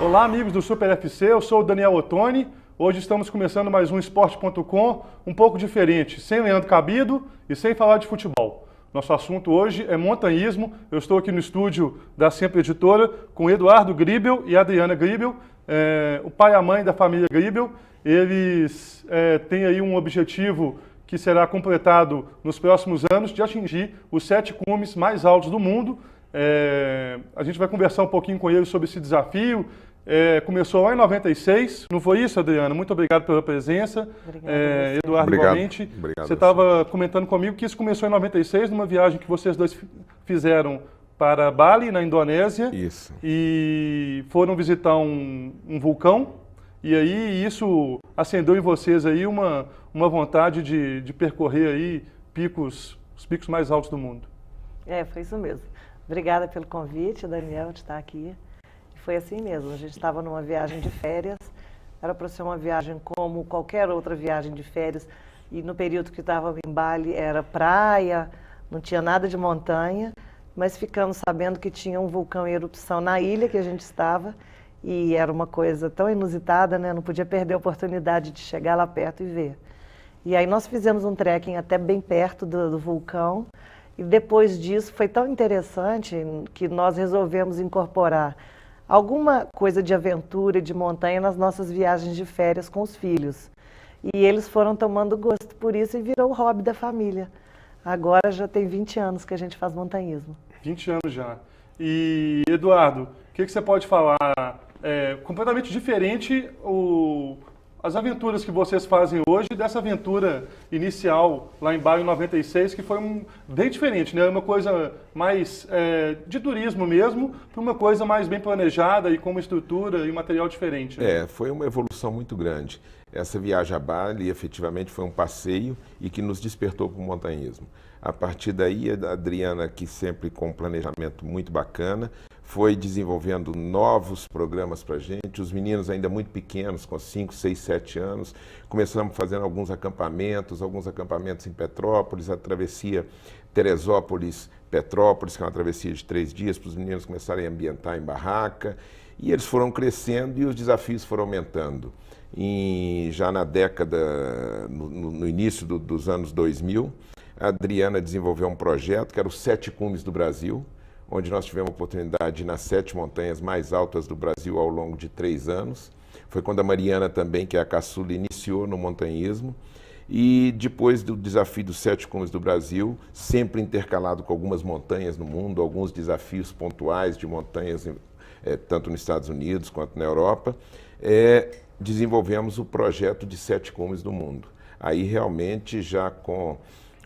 Olá, amigos do Super FC, eu sou o Daniel Ottoni. Hoje estamos começando mais um Esporte.com, um pouco diferente, sem Leandro Cabido e sem falar de futebol. Nosso assunto hoje é montanhismo. Eu estou aqui no estúdio da Sempre Editora com Eduardo Gribel e Adriana Gribel, o pai e a mãe da família Gribel. Eles têm aí um objetivo que será completado nos próximos anos de atingir os 7 cumes mais altos do mundo. A gente vai conversar um pouquinho com eles sobre esse desafio. Começou lá em 96, não foi isso, Adriana? Muito obrigado pela presença. Eduardo, igualmente. Você estava comentando comigo que isso começou em 96, numa viagem que vocês dois fizeram para Bali, na Indonésia. Isso. E foram visitar um vulcão. E aí isso acendeu em vocês aí uma vontade de percorrer aí os picos mais altos do mundo. Foi isso mesmo. Obrigada pelo convite, Daniel, de estar aqui. Foi assim mesmo, a gente estava numa viagem de férias, era para ser uma viagem como qualquer outra viagem de férias, e no período que estava em Bali era praia, não tinha nada de montanha, mas ficamos sabendo que tinha um vulcão em erupção na ilha que a gente estava, e era uma coisa tão inusitada, né? Não podia perder a oportunidade de chegar lá perto e ver. E aí nós fizemos um trekking até bem perto do vulcão, e depois disso foi tão interessante que nós resolvemos incorporar alguma coisa de aventura, de montanha nas nossas viagens de férias com os filhos. E eles foram tomando gosto por isso e virou o hobby da família. Agora já tem 20 anos que a gente faz montanhismo. 20 anos já. E, Eduardo, o que você pode falar? Completamente diferente as aventuras que vocês fazem hoje dessa aventura inicial lá em Bali em 96, que foi bem diferente, né? Uma coisa mais de turismo mesmo, para uma coisa mais bem planejada e com uma estrutura e material diferente. Né? Foi uma evolução muito grande. Essa viagem a Bali efetivamente foi um passeio e que nos despertou para o montanhismo. A partir daí, a Adriana, que sempre com um planejamento muito bacana, foi desenvolvendo novos programas para a gente. Os meninos ainda muito pequenos, com 5, 6, 7 anos, começamos fazendo alguns acampamentos em Petrópolis, a travessia Teresópolis-Petrópolis, que é uma travessia de 3 dias, para os meninos começarem a ambientar em barraca. E eles foram crescendo e os desafios foram aumentando. Já na década, no início dos anos 2000, a Adriana desenvolveu um projeto que era os 7 cumes do Brasil, onde nós tivemos a oportunidade de ir nas 7 montanhas mais altas do Brasil ao longo de 3 anos. Foi quando a Mariana também, que é a caçula, iniciou no montanhismo. E depois do desafio dos 7 cumes do Brasil, sempre intercalado com algumas montanhas no mundo, alguns desafios pontuais de montanhas, tanto nos Estados Unidos quanto na Europa, desenvolvemos o projeto de 7 cumes do mundo. Aí realmente já com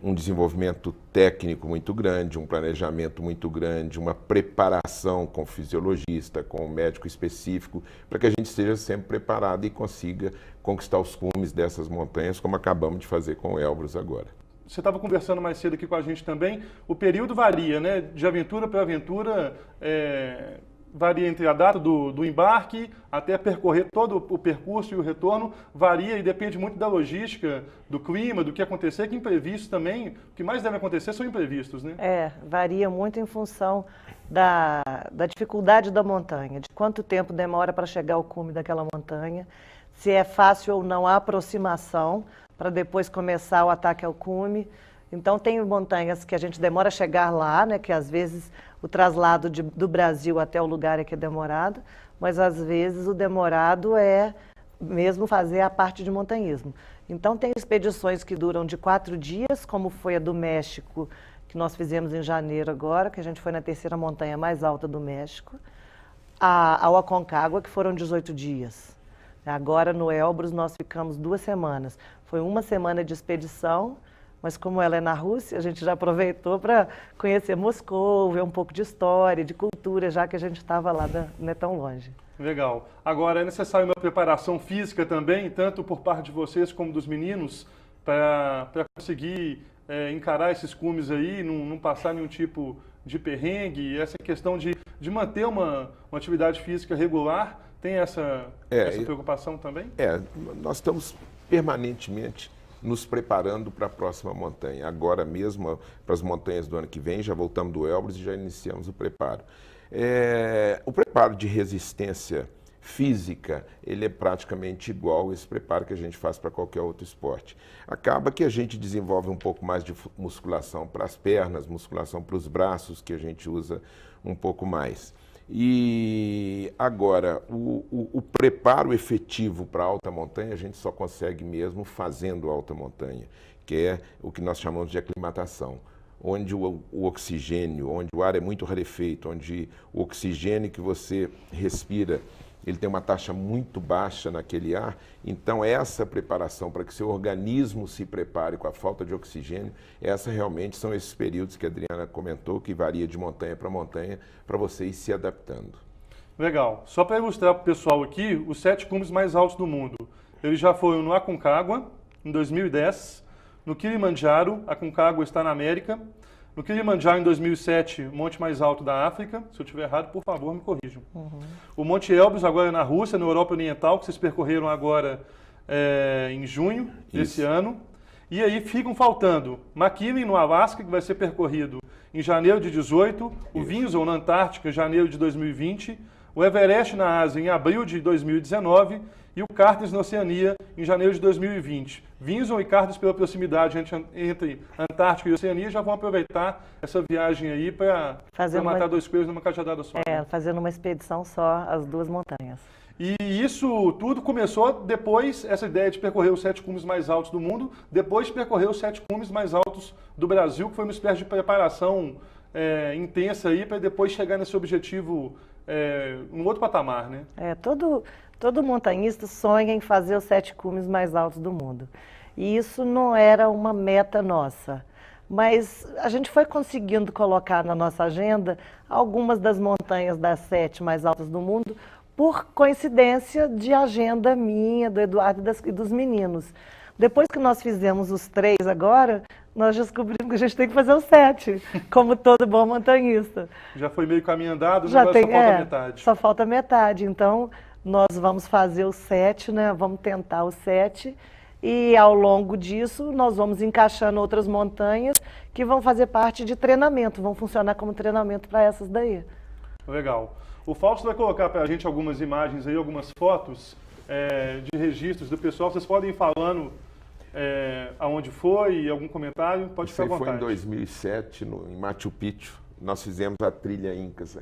um desenvolvimento técnico muito grande, um planejamento muito grande, uma preparação com o fisiologista, com o médico específico, para que a gente esteja sempre preparado e consiga conquistar os cumes dessas montanhas, como acabamos de fazer com o Elbrus agora. Você estava conversando mais cedo aqui com a gente também, o período varia, né? De aventura para aventura, varia entre a data do embarque até percorrer todo o percurso e o retorno, varia e depende muito da logística, do clima, do que acontecer, que imprevistos também, o que mais deve acontecer são imprevistos, né? Varia muito em função da dificuldade da montanha, de quanto tempo demora para chegar ao cume daquela montanha, se é fácil ou não a aproximação para depois começar o ataque ao cume. Então, tem montanhas que a gente demora a chegar lá, né, que às vezes o traslado do Brasil até o lugar é que é demorado, mas às vezes o demorado é mesmo fazer a parte de montanhismo. Então, tem expedições que duram de 4 dias, como foi a do México, que nós fizemos em janeiro agora, que a gente foi na 3ª montanha mais alta do México, ao Aconcagua, que foram 18 dias. Agora, no Elbrus, nós ficamos 2 semanas. Foi 1 semana de expedição, mas como ela é na Rússia, a gente já aproveitou para conhecer Moscou, ver um pouco de história, de cultura, já que a gente estava lá, não é tão longe. Legal. Agora, é necessário uma preparação física também, tanto por parte de vocês como dos meninos, para conseguir encarar esses cumes aí, não passar nenhum tipo de perrengue, essa questão de manter uma atividade física regular, tem essa preocupação também? Nós estamos permanentemente nos preparando para a próxima montanha. Agora mesmo, para as montanhas do ano que vem, já voltamos do Elbrus e já iniciamos o preparo. O preparo de resistência física, ele é praticamente igual a esse preparo que a gente faz para qualquer outro esporte. Acaba que a gente desenvolve um pouco mais de musculação para as pernas, musculação para os braços, que a gente usa um pouco mais. E agora, o preparo efetivo para a alta montanha, a gente só consegue mesmo fazendo alta montanha, que é o que nós chamamos de aclimatação, onde o oxigênio, onde o ar é muito rarefeito, onde o oxigênio que você respira, ele tem uma taxa muito baixa naquele ar. Então essa preparação para que seu organismo se prepare com a falta de oxigênio, essa realmente são esses períodos que a Adriana comentou, que varia de montanha, para você ir se adaptando. Legal. Só para ilustrar para o pessoal aqui, os 7 cumes mais altos do mundo. Eles já foram no Aconcagua, em 2010, no Kilimanjaro, Aconcagua está na América, no Kilimanjaro, em 2007, o monte mais alto da África. Se eu estiver errado, por favor, me corrijam. O Monte Elbrus, agora na Rússia, na Europa Oriental, que vocês percorreram agora em junho desse ano. E aí ficam faltando McKinley, no Alasca, que vai ser percorrido em janeiro de 2018, o Vinson, na Antártica, em janeiro de 2020, o Everest, na Ásia, em abril de 2019, e o Cartes, na Oceania, em janeiro de 2020. Vinson e Cartes, pela proximidade entre Antártica e Oceania, já vão aproveitar essa viagem aí para matar 2 coelhos numa cajadada só. Fazendo uma expedição só, as 2 montanhas. E isso tudo começou depois, essa ideia de percorrer os 7 cumes mais altos do mundo, depois de percorrer os 7 cumes mais altos do Brasil, que foi uma espécie de preparação intensa aí para depois chegar nesse objetivo, um outro patamar, né? Todo montanhista sonha em fazer os 7 cumes mais altos do mundo. E isso não era uma meta nossa. Mas a gente foi conseguindo colocar na nossa agenda algumas das montanhas das 7 mais altas do mundo, por coincidência de agenda minha, do Eduardo e dos meninos. Depois que nós fizemos os 3 agora, nós descobrimos que a gente tem que fazer os 7, como todo bom montanhista. Já foi meio caminho andado, Já agora tem, só falta metade. Só falta metade. Então, nós vamos fazer os 7, né? Vamos tentar os 7. E ao longo disso, nós vamos encaixando outras montanhas que vão fazer parte de treinamento, vão funcionar como treinamento para essas daí. Legal. O Fausto vai colocar para a gente algumas imagens aí, algumas fotos de registros do pessoal. Vocês podem ir falando aonde foi, algum comentário, pode ficar à vontade. Foi em 2007, em Machu Picchu. Nós fizemos a trilha Incas.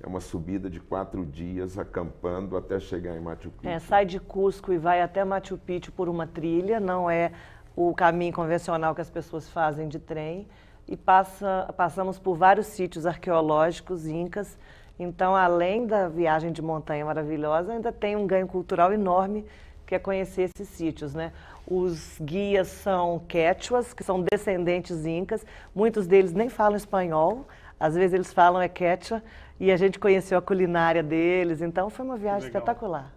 É uma subida de 4 dias, acampando até chegar em Machu Picchu. Sai de Cusco e vai até Machu Picchu por uma trilha, não é o caminho convencional que as pessoas fazem de trem. E passamos por vários sítios arqueológicos incas. Então, além da viagem de montanha maravilhosa, ainda tem um ganho cultural enorme, que é conhecer esses sítios, né? Os guias são quechuas, que são descendentes incas. Muitos deles nem falam espanhol, às vezes eles falam quechua, e a gente conheceu a culinária deles. Então, foi uma viagem espetacular.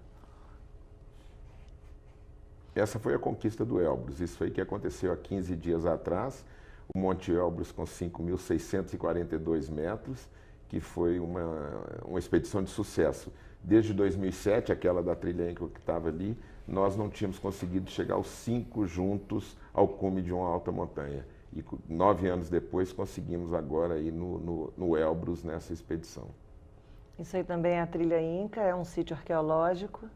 Essa foi a conquista do Elbrus. Isso foi que aconteceu há 15 dias atrás. O Monte Elbrus com 5.642 metros, que foi uma expedição de sucesso. Desde 2007, aquela da trilha Inca que estava ali, nós não tínhamos conseguido chegar aos 5 juntos ao cume de uma alta montanha. E 9 anos depois conseguimos agora ir no Elbrus nessa expedição. Isso aí também é a trilha Inca, é um sítio arqueológico.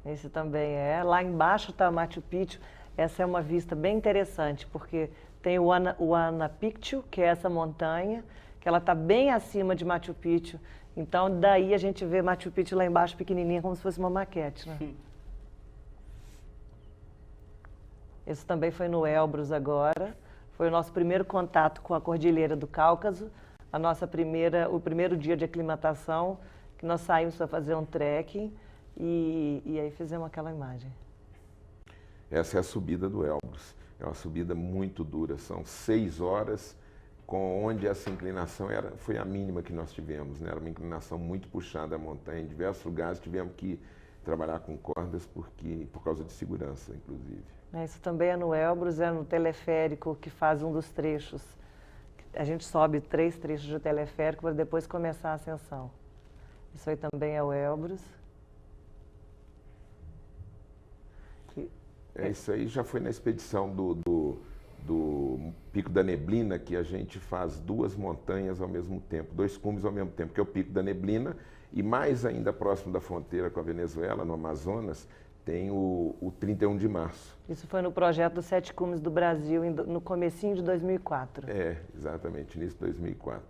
Esse também é. Lá embaixo está Machu Picchu. Essa é uma vista bem interessante, porque tem o Huayna Picchu, que é essa montanha, que ela está bem acima de Machu Picchu. Então, daí a gente vê Machu Picchu lá embaixo, pequenininha, como se fosse uma maquete, né? Esse também foi no Elbrus agora. Foi o nosso primeiro contato com a Cordilheira do Cáucaso, o primeiro dia de aclimatação, que nós saímos para fazer um trekking e aí fizemos aquela imagem. Essa é a subida do Elbrus. É uma subida muito dura, são 6 horas, onde essa inclinação foi a mínima que nós tivemos, né? Era uma inclinação muito puxada a montanha. Em diversos lugares tivemos que trabalhar com cordas por causa de segurança, inclusive. Isso também é no Elbrus, é no teleférico que faz um dos trechos. A gente sobe 3 trechos de teleférico para depois começar a ascensão. Isso aí também é o Elbrus. Isso aí já foi na expedição do Pico da Neblina, que a gente faz 2 montanhas ao mesmo tempo, 2 cumes ao mesmo tempo, que é o Pico da Neblina, e mais ainda próximo da fronteira com a Venezuela, no Amazonas, tem o 31 de março. Isso foi no projeto dos 7 cumes do Brasil, no comecinho de 2004. Exatamente, início de 2004.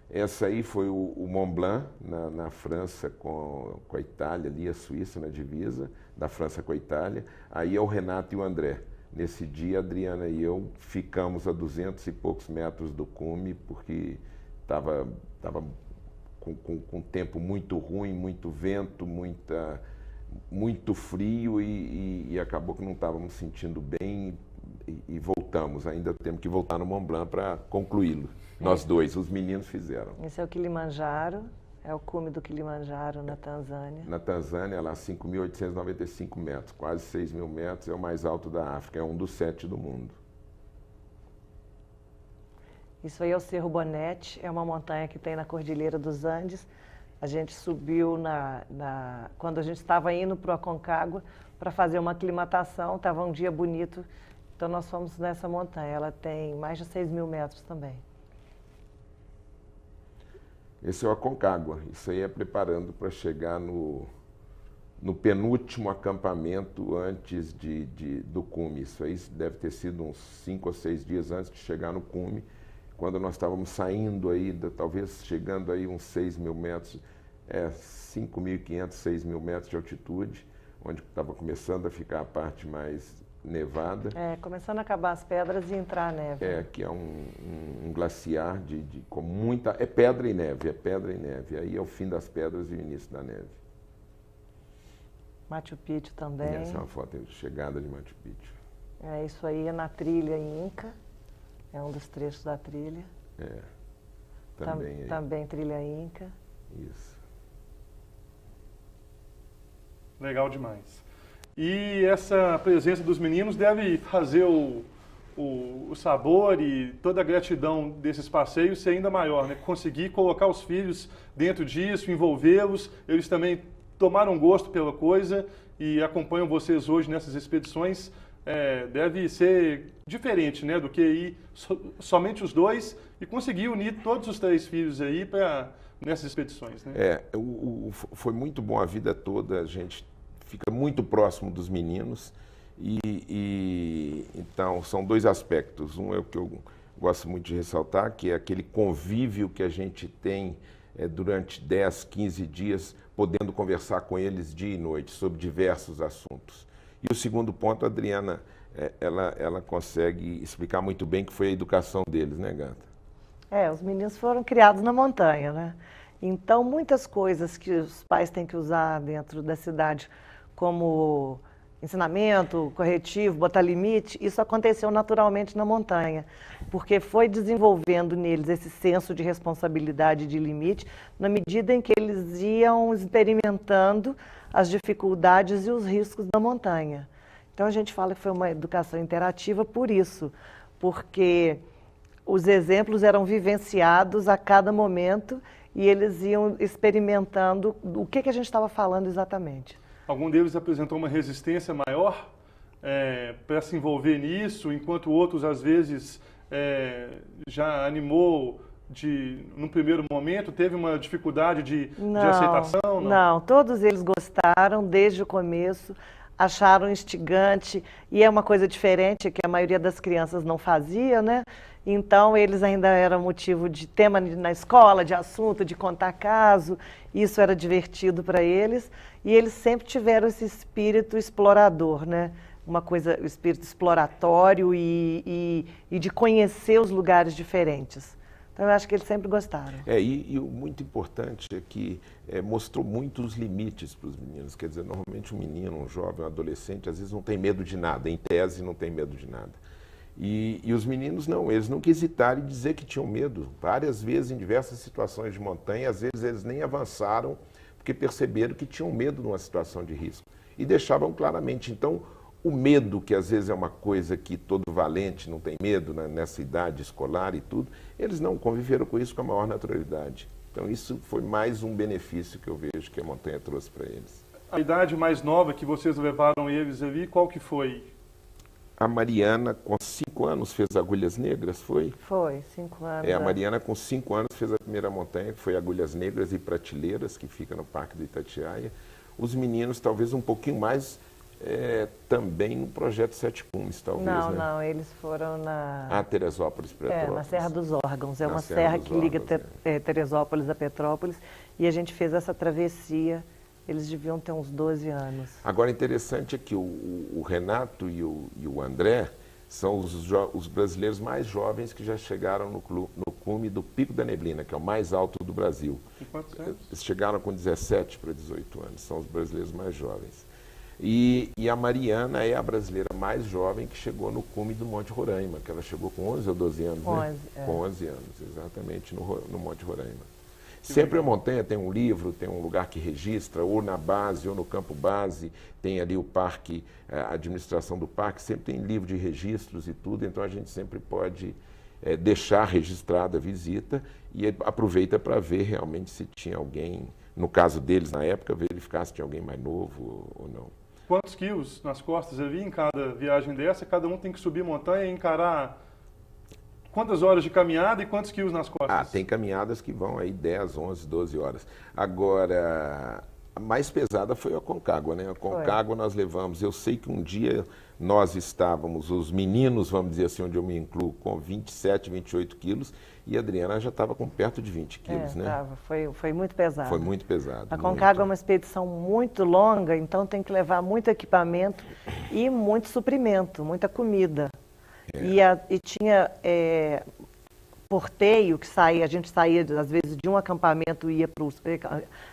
Essa aí foi o Mont Blanc, na França com a Itália, ali a Suíça na divisa, da França com a Itália. Aí é o Renato e o André. Nesse dia, a Adriana e eu ficamos a 200 e poucos metros do cume, porque estava com tempo muito ruim, muito vento, muito frio e acabou que não estávamos sentindo bem e voltamos. Ainda temos que voltar no Mont Blanc para concluí-lo. Nós dois, os meninos fizeram. Esse é o Kilimanjaro, é o cume do Kilimanjaro na Tanzânia. Na Tanzânia, lá 5.895 metros, quase 6.000 metros, é o mais alto da África, é um dos 7 do mundo. Isso aí é o Cerro Bonete, é uma montanha que tem na Cordilheira dos Andes. A gente subiu quando a gente estava indo para o Aconcagua para fazer uma aclimatação, estava um dia bonito, então nós fomos nessa montanha. Ela tem mais de 6.000 metros também. Esse é o Aconcagua, isso aí é preparando para chegar no penúltimo acampamento antes do cume. Isso aí deve ter sido uns 5 ou 6 dias antes de chegar no cume, quando nós estávamos saindo aí, talvez chegando aí uns 6.000 metros, 5.500, 6.000 metros de altitude, onde estava começando a ficar a parte mais nevada. Começando a acabar as pedras e entrar a neve. Que é um glaciar com muita... É pedra e neve, Aí é o fim das pedras e o início da neve. Machu Picchu também. E essa é uma foto de chegada de Machu Picchu. Isso aí é na trilha Inca. É um dos trechos da trilha. Também trilha Inca. Isso. Legal demais. E essa presença dos meninos deve fazer o sabor e toda a gratidão desses passeios ser ainda maior, né? Conseguir colocar os filhos dentro disso, envolvê-los, eles também tomaram gosto pela coisa e acompanham vocês hoje nessas expedições. Deve ser diferente, né, do que ir somente os dois e conseguir unir todos os 3 filhos aí nessas expedições, né? Foi muito bom a vida toda, a gente fica muito próximo dos meninos então são 2 aspectos. Um é o que eu gosto muito de ressaltar, que é aquele convívio que a gente tem durante 10, 15 dias, podendo conversar com eles dia e noite sobre diversos assuntos. E o segundo ponto, a Adriana, ela consegue explicar muito bem que foi a educação deles, né, Gata? Os meninos foram criados na montanha, né? Então, muitas coisas que os pais têm que usar dentro da cidade, como ensinamento, corretivo, botar limite, isso aconteceu naturalmente na montanha, porque foi desenvolvendo neles esse senso de responsabilidade e de limite, na medida em que eles iam experimentando as dificuldades e os riscos da montanha. Então a gente fala que foi uma educação interativa por isso, porque os exemplos eram vivenciados a cada momento e eles iam experimentando o que a gente estava falando exatamente. Algum deles apresentou uma resistência maior para se envolver nisso, enquanto outros, às vezes, já animou num primeiro momento, teve uma dificuldade de aceitação? Não, todos eles gostaram desde o começo, acharam instigante, e é uma coisa diferente que a maioria das crianças não fazia, né? Então, eles ainda eram motivo de tema na escola, de assunto, de contar caso, isso era divertido para eles, e eles sempre tiveram esse espírito explorador, né? O espírito exploratório e de conhecer os lugares diferentes. Então, eu acho que eles sempre gostaram. E o muito importante é que mostrou muito os limites para os meninos. Quer dizer, normalmente um menino, um jovem, um adolescente, às vezes não tem medo de nada, em tese não tem medo de nada. E os meninos não, eles nunca hesitaram em dizer que tinham medo. Várias vezes, em diversas situações de montanha, às vezes eles nem avançaram, porque perceberam que tinham medo numa situação de risco. E deixavam claramente. Então, o medo, que às vezes é uma coisa que todo valente não tem medo, né, nessa idade escolar e tudo, eles não conviveram com isso com a maior naturalidade. Então, isso foi mais um benefício que eu vejo que a montanha trouxe para eles. A idade mais nova que vocês levaram eles ali, qual que foi? A Mariana, com 5 anos, fez Agulhas Negras, foi? Foi, 5 anos. A Mariana, com 5 anos, fez a primeira montanha, que foi Agulhas Negras e Prateleiras, que fica no Parque do Itatiaia. Os meninos, talvez um pouquinho mais, também no Projeto Sete Cumes, talvez, Não, né? não, eles foram na... Teresópolis, Petrópolis. na Serra dos Órgãos. É Na uma Serra serra dos que liga Órgãos, Teresópolis a Petrópolis. E a gente fez essa travessia. Eles deviam ter uns 12 anos. Agora, interessante é que o Renato e o André são os brasileiros mais jovens que já chegaram no cume do Pico da Neblina, que é o mais alto do Brasil. E quantos anos? Eles chegaram com 17 para 18 anos, são os brasileiros mais jovens. E a Mariana é a brasileira mais jovem que chegou no cume do Monte Roraima, que ela chegou com 11 ou 12 anos, 11, né? é. Com 11 anos, exatamente, no Monte Roraima. Sempre a montanha tem um livro, tem um lugar que registra, ou na base, ou no campo base, tem ali o parque, a administração do parque, sempre tem livro de registros e tudo, então a gente sempre pode deixar registrada a visita e aproveita para ver realmente se tinha alguém, no caso deles na época, verificar se tinha alguém mais novo ou não. Quantos quilos nas costas ali em cada viagem dessa? Cada um tem que subir montanha e encarar quantas horas de caminhada e quantos quilos nas costas? Tem caminhadas que vão aí 10, 11, 12 horas. Agora, a mais pesada foi a Concagua, né? A Concagua nós levamos, eu sei que um dia nós estávamos, os meninos, vamos dizer assim, onde eu me incluo, com 27, 28 quilos, e a Adriana já estava com perto de 20 quilos, né? Foi muito pesado. Foi muito pesado. A Concagua é uma expedição muito longa, então tem que levar muito equipamento e muito suprimento, muita comida. E tinha porteio que saía, a gente saía às vezes de um acampamento e ia para o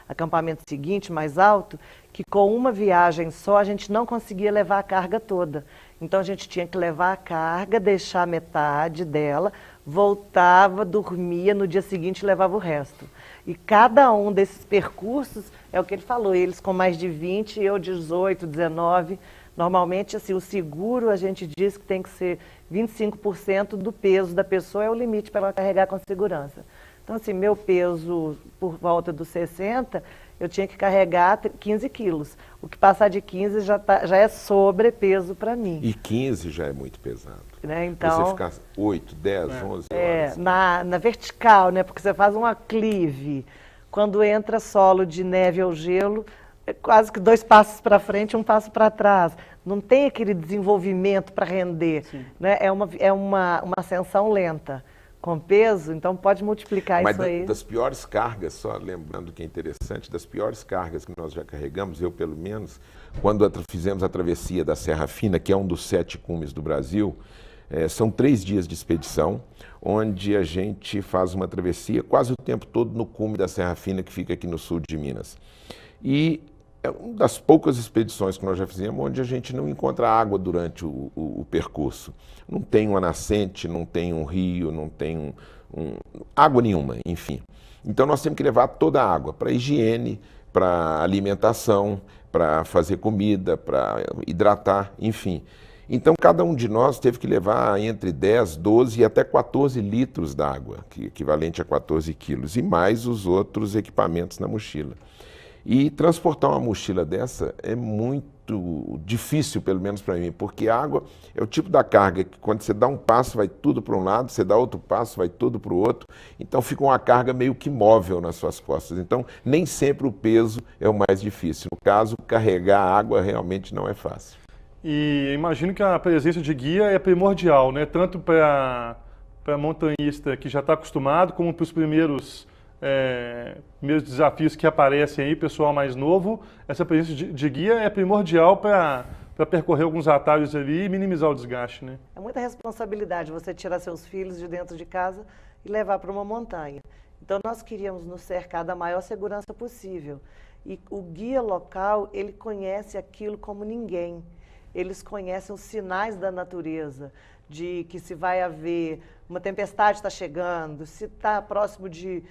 acampamento seguinte, mais alto, que com uma viagem só a gente não conseguia levar a carga toda. Então a gente tinha que levar a carga, deixar metade dela, voltava, dormia, no dia seguinte levava o resto. E cada um desses percursos, é o que ele falou, eles com mais de 20, eu 18, 19. Normalmente, assim, o seguro, a gente diz que tem que ser 25% do peso da pessoa, é o limite para ela carregar com segurança. Então, assim, meu peso por volta dos 60, eu tinha que carregar 15 quilos. O que passar de 15 já é sobrepeso para mim. E 15 já é muito pesado. Né? Então, você ficar 8, 10, 11 horas. Na vertical, né? Porque você faz um aclive. Quando entra solo de neve ou gelo, é quase que 2 passos para frente, 1 passo para trás. Não tem aquele desenvolvimento para render. Né? É uma ascensão lenta. Com peso, então pode multiplicar isso aí. Mas das piores cargas, só lembrando que é interessante, das piores cargas que nós já carregamos, eu pelo menos, quando fizemos a travessia da Serra Fina, que é um dos 7 cumes do Brasil, são 3 dias de expedição, onde a gente faz uma travessia quase o tempo todo no cume da Serra Fina, que fica aqui no sul de Minas. E é uma das poucas expedições que nós já fizemos onde a gente não encontra água durante o percurso. Não tem uma nascente, não tem um rio, não tem água nenhuma, enfim. Então nós temos que levar toda a água para higiene, para alimentação, para fazer comida, para hidratar, enfim. Então cada um de nós teve que levar entre 10, 12 e até 14 litros d'água, que é equivalente a 14 quilos, e mais os outros equipamentos na mochila. E transportar uma mochila dessa é muito difícil, pelo menos para mim, porque a água é o tipo da carga que quando você dá um passo vai tudo para um lado, você dá outro passo vai tudo para o outro, então fica uma carga meio que móvel nas suas costas. Então nem sempre o peso é o mais difícil. No caso, carregar a água realmente não é fácil. E imagino que a presença de guia é primordial, né? Tanto para montanhista que já está acostumado, como para os primeiros desafios que aparecem aí, pessoal mais novo. Essa presença de guia é primordial para percorrer alguns atalhos ali e minimizar o desgaste, né? É muita responsabilidade você tirar seus filhos de dentro de casa e levar para uma montanha. Então nós queríamos nos cercar da maior segurança possível. E o guia local, ele conhece aquilo como ninguém. Eles conhecem os sinais da natureza, de que se vai haver uma tempestade está chegando, se está próximo de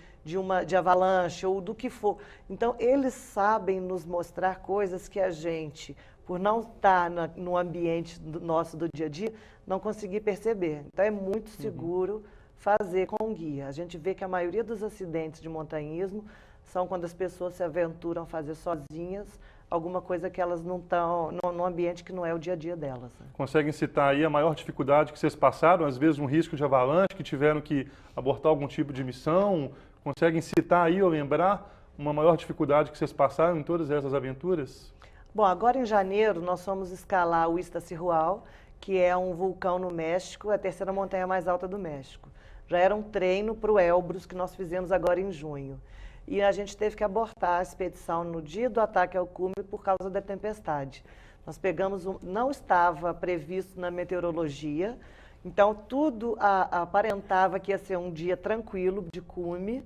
avalanche ou do que for. Então, eles sabem nos mostrar coisas que a gente, por não estar no ambiente nosso do dia a dia, não conseguir perceber. Então, é muito seguro fazer com guia. A gente vê que a maioria dos acidentes de montanhismo são quando as pessoas se aventuram a fazer sozinhas alguma coisa que elas não estão, num ambiente que não é o dia a dia delas. Né? Conseguem citar aí a maior dificuldade que vocês passaram, às vezes um risco de avalanche, que tiveram que abortar algum tipo de missão? Conseguem citar aí ou lembrar uma maior dificuldade que vocês passaram em todas essas aventuras? Bom, agora em janeiro nós fomos escalar o Iztaccíhuatl, que é um vulcão no México, a terceira montanha mais alta do México. Já era um treino para o Elbrus que nós fizemos agora em junho. E a gente teve que abortar a expedição no dia do ataque ao cume por causa da tempestade. Nós pegamos, não estava previsto na meteorologia, então tudo aparentava que ia ser um dia tranquilo de cume,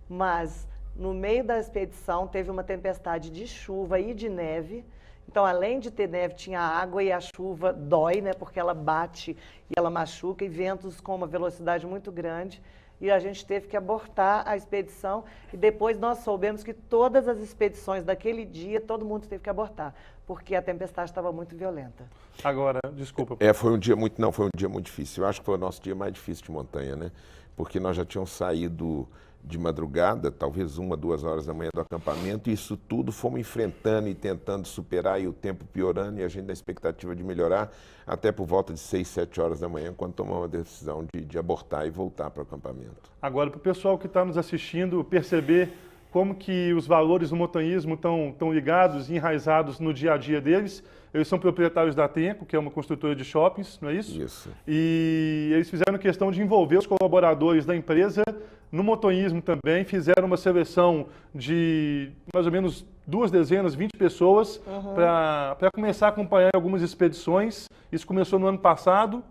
mas no meio da expedição teve uma tempestade de chuva e de neve. Então, além de ter neve, tinha água e a chuva dói, né? Porque ela bate e ela machuca, e ventos com uma velocidade muito grande. E a gente teve que abortar a expedição. E depois nós soubemos que todas as expedições daquele dia, todo mundo teve que abortar, porque a tempestade estava muito violenta. Agora, desculpa. Foi um dia foi um dia muito difícil. Eu acho que foi o nosso dia mais difícil de montanha, né? Porque nós já tínhamos saído de madrugada, talvez 1, 2 horas da manhã do acampamento, e isso tudo fomos enfrentando e tentando superar, e o tempo piorando, e a gente na expectativa de melhorar, até por volta de 6, 7 horas da manhã, quando tomamos a decisão de abortar e voltar para o acampamento. Agora, para o pessoal que está nos assistindo perceber como que os valores do montanhismo estão ligados e enraizados no dia a dia deles, eles são proprietários da Tenco, que é uma construtora de shoppings, não é isso? Isso. E eles fizeram questão de envolver os colaboradores da empresa no montanhismo também, fizeram uma seleção de mais ou menos 2 dezenas, 20 pessoas, para começar a acompanhar algumas expedições. Isso começou no ano passado.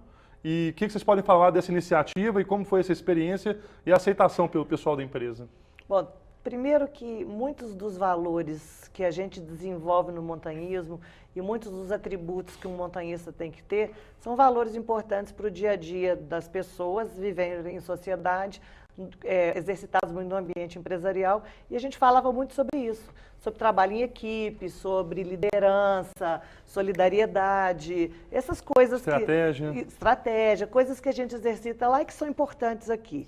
E o que vocês podem falar dessa iniciativa e como foi essa experiência e a aceitação pelo pessoal da empresa? Bom, primeiro que muitos dos valores que a gente desenvolve no montanhismo e muitos dos atributos que um montanhista tem que ter são valores importantes para o dia a dia das pessoas vivendo em sociedade, exercitados muito no ambiente empresarial, e a gente falava muito sobre isso, sobre trabalho em equipe, sobre liderança, solidariedade, essas coisas estratégia, coisas que a gente exercita lá e que são importantes aqui.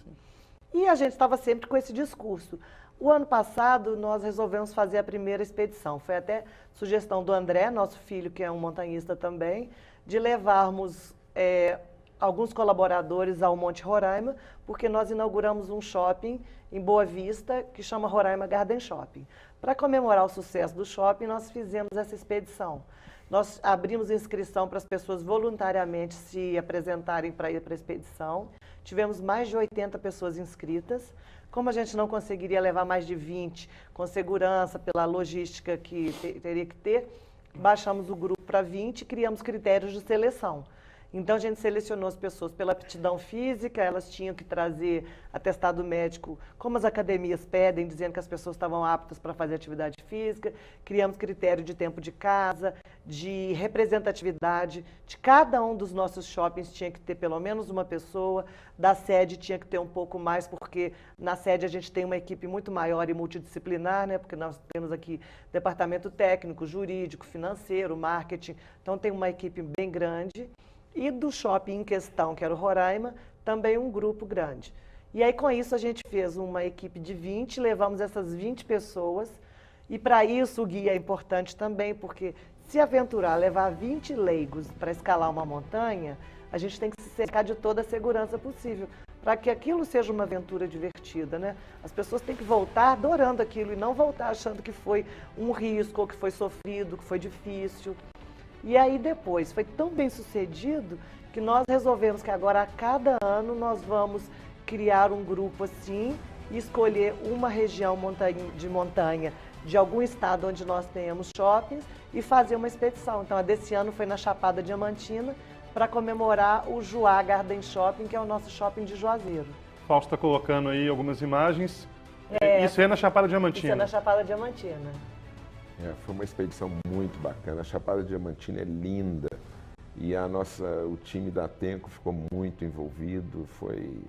E a gente estava sempre com esse discurso. O ano passado, nós resolvemos fazer a primeira expedição. Foi até sugestão do André, nosso filho, que é um montanhista também, de levarmos alguns colaboradores ao Monte Roraima, porque nós inauguramos um shopping em Boa Vista, que chama Roraima Garden Shopping. Para comemorar o sucesso do shopping, nós fizemos essa expedição. Nós abrimos inscrição para as pessoas voluntariamente se apresentarem para ir para a expedição. Tivemos mais de 80 pessoas inscritas. Como a gente não conseguiria levar mais de 20 com segurança pela logística que teria que ter, baixamos o grupo para 20 e criamos critérios de seleção. Então, a gente selecionou as pessoas pela aptidão física, elas tinham que trazer atestado médico, como as academias pedem, dizendo que as pessoas estavam aptas para fazer atividade física. Criamos critério de tempo de casa, de representatividade. De cada um dos nossos shoppings tinha que ter pelo menos uma pessoa, da sede tinha que ter um pouco mais, porque na sede a gente tem uma equipe muito maior e multidisciplinar, né? Porque nós temos aqui departamento técnico, jurídico, financeiro, marketing, então tem uma equipe bem grande. E do shopping em questão, que era o Roraima, também um grupo grande. E aí, com isso, a gente fez uma equipe de 20, levamos essas 20 pessoas. E para isso, o guia é importante também, porque se aventurar, levar 20 leigos para escalar uma montanha, a gente tem que se cercar de toda a segurança possível, para que aquilo seja uma aventura divertida, né? As pessoas têm que voltar adorando aquilo e não voltar achando que foi um risco, ou que foi sofrido, que foi difícil. E aí depois, foi tão bem sucedido que nós resolvemos que agora a cada ano nós vamos criar um grupo assim e escolher uma região de montanha de algum estado onde nós tenhamos shoppings e fazer uma expedição. Então a desse ano foi na Chapada Diamantina para comemorar o Juá Garden Shopping, que é o nosso shopping de Juazeiro. Fausto está colocando aí algumas imagens. Isso é na Chapada Diamantina? Isso é na Chapada Diamantina. Foi uma expedição muito bacana. A Chapada Diamantina é linda e o time da Tenco ficou muito envolvido. Foi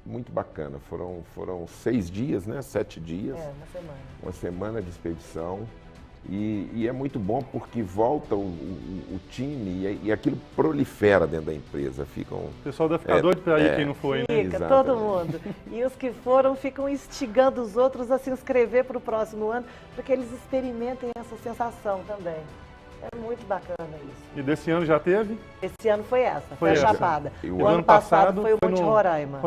muito bacana. Foram 6 dias, né? 7 dias. Uma semana. Uma semana de expedição E é muito bom porque volta o time e aquilo prolifera dentro da empresa. O pessoal deve ficar doido para ir, quem não foi, né? Fica, todo mundo. E os que foram ficam instigando os outros a se inscrever para o próximo ano, para que eles experimentem essa sensação também. É muito bacana isso. E desse ano já teve? Esse ano foi a Chapada. O ano passado foi o Monte Roraima.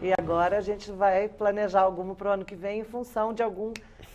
E agora a gente vai planejar alguma para o ano que vem em função de algum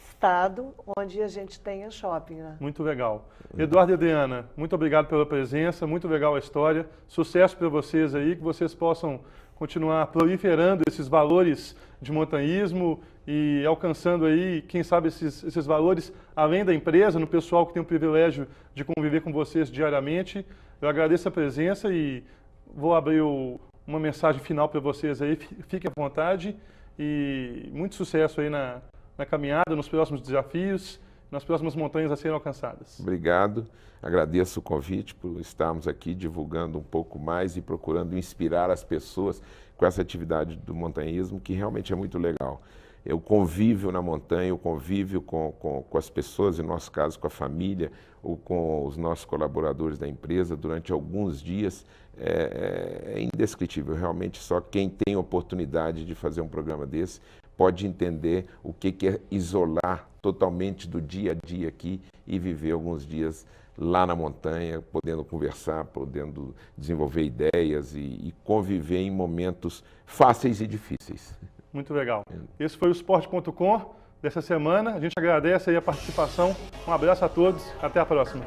estado onde a gente tenha shopping, né? Muito legal. Eduardo e Adriana, muito obrigado pela presença, muito legal a história. Sucesso para vocês aí, que vocês possam continuar proliferando esses valores de montanhismo e alcançando aí, quem sabe, esses valores além da empresa, no pessoal que tem o privilégio de conviver com vocês diariamente. Eu agradeço a presença e vou abrir uma mensagem final para vocês aí. Fiquem à vontade e muito sucesso aí na caminhada, nos próximos desafios, nas próximas montanhas a serem alcançadas. Obrigado, agradeço o convite por estarmos aqui divulgando um pouco mais e procurando inspirar as pessoas com essa atividade do montanhismo, que realmente é muito legal. O convívio na montanha, o convívio com as pessoas, em nosso caso com a família, ou com os nossos colaboradores da empresa, durante alguns dias, é indescritível. Realmente só quem tem oportunidade de fazer um programa desse pode entender o que é isolar totalmente do dia a dia aqui e viver alguns dias lá na montanha, podendo conversar, podendo desenvolver ideias e conviver em momentos fáceis e difíceis. Muito legal. Esse foi o Esporte.com dessa semana. A gente agradece aí a participação. Um abraço a todos. Até a próxima.